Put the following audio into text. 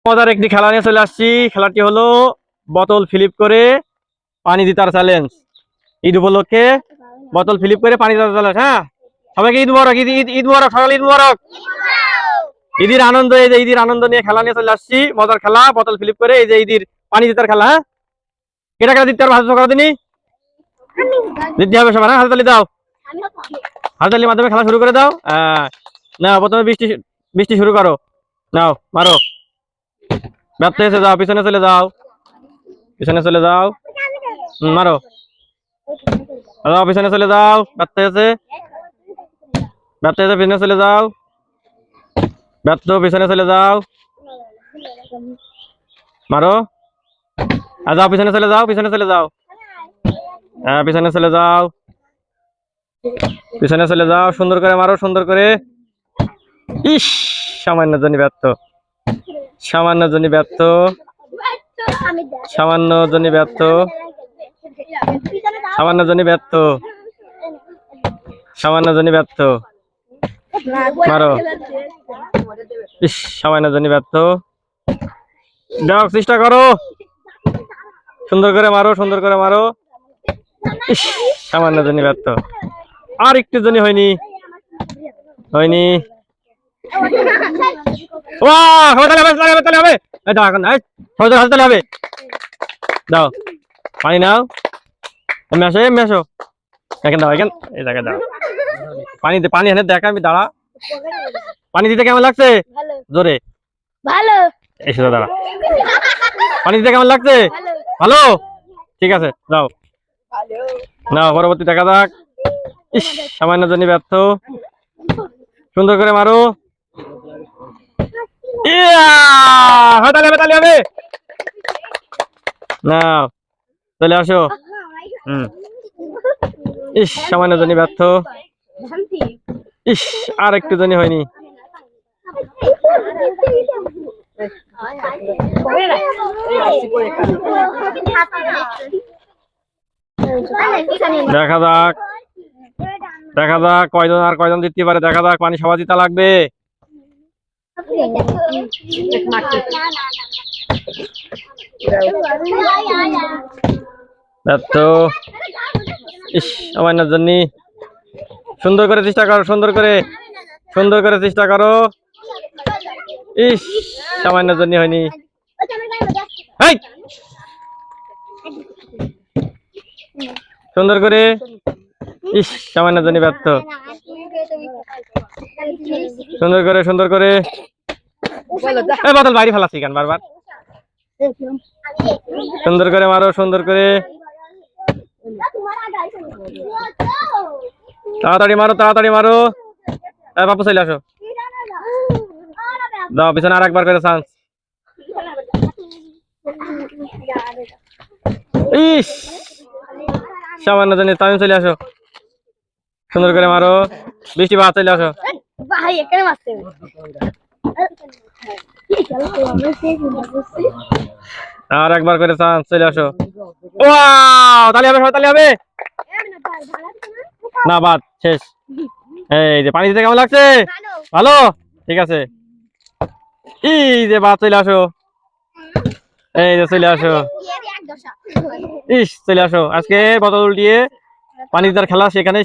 মজার একটি খেলা নিয়ে চলে আসছি। খেলাটি হলো বোতল ফ্লিপ করে পানি দিতার চ্যালেঞ্জ। ঈদ উপলক্ষে বোতল ফ্লিপ করে পানি দিতার চ্যালেঞ্জ। হ্যাঁ, সবাইকে ঈদ মোবারক। ঈদ ঈদ ঈদ মোবারক, সকালে ঈদ মোবারক। ঈদের আনন্দ, এই যে ঈদের আনন্দ নিয়ে খেলা নিয়ে চলে আসছি। মজার খেলা, বোতল ফ্লিপ করে এই যে ঈদের পানি দিতার খেলা। হ্যাঁ, কেটা কেটা দিতে পারবো? হাতে সকাল দিনই দিতে হবে সবার। হ্যাঁ, হাতে তালি দাও। হাতে তালির মাধ্যমে খেলা শুরু করে দাও। না, প্রথমে বৃষ্টি বৃষ্টি শুরু করো। নাও, মারো। ব্যর্থ হয়েছে, যাও পিছনে চলে যাও, পিছনে চলে যাও। মারো, যাও পিছনে চলে যাও। ব্যর্থ হয়েছে, ব্যর্থ হয়েছে, পিছনে চলে যাও। ব্যর্থ, পিছনে চলে যাও। মারো, আর যাও পিছনে চলে যাও, পিছনে চলে যাও। হ্যাঁ, পিছনে চলে যাও, পিছনে চলে যাও। সুন্দর করে মারো, সুন্দর করে। ইস, সামান্য জনই ব্যর্থ, সামান্য জনই ব্যর্থ, সামান্য জনই ব্যর্থ, সামান্য জনই ব্যর্থ, সামান্য জনই ব্যর্থ। মারো, ইস, সামান্য জনই ব্যর্থ। দেওয়ার চেষ্টা করো, সুন্দর করে মারো, সুন্দর করে মারো। ইস, সামান্য জনই ব্যর্থ। আর একটু জনই হয়নি, হয়নি। দাও পানি, নাও। এমনি আসো, এমনি আসো। এখানে দাও, এখানে এই জায়গায় দাও। পানি দে, পানি এনে দেখ। আমি দাঁড়া। পানি দিতে কেমন লাগছে? জোরে ভালো। এসে দাঁড়া। পানি দিতে কেমন লাগছে? ভালো, ঠিক আছে, যাও। নাও, পরবর্তী দেখা যাক। ইস, সামান্য জনই ব্যর্থ। সুন্দর করে মারো। নাও, চলে আসো। ইস, সামান্য জনই ব্যর্থ। ইস, আর একটু জনই হয়নি। দেখা যাক, দেখা যাক কয়জন আর কয়জন দিতে পারে। দেখা যাক, পানি সবাই দিতে লাগবে। ব্যর্থ। ইস, সামান্য জন্য। সুন্দর করে চেষ্টা করো, সুন্দর করে, সুন্দর করে চেষ্টা করো। ইস, সামান্য জন্য হয়নি। সুন্দর করে। ইস, সামান্য জন্য ব্যর্থ। সুন্দর করে, সুন্দর করে। বোতল বাইরে ফেলাচ্ছি কেন বারবার? সুন্দর করে মারো, সুন্দর করে। তাড়াতাড়ি মারো, তাড়াতাড়ি মারো। বাপু চলে আসো। দাও, পিছনে আর একবার করে চান্স। ইস, সামান্য জন্য। তুমি চলে আসো, সুন্দর করে মারো। বৃষ্টি বাদ, চলে আসো। আর একবার করে চান্স, চলে আসো। ওয়াও, তালি হবে, সবাই তালি হবে। না, বাদ, শেষ। এই যে পানি দিতে কেমন লাগছে? ভালো, ঠিক আছে। এই যে বাদ, চলে আসো। এই যে চলে আসো। ইস, চলে আসো। আজকে বোতল উল্টিয়ে পানি দিতার খেলা সেখানে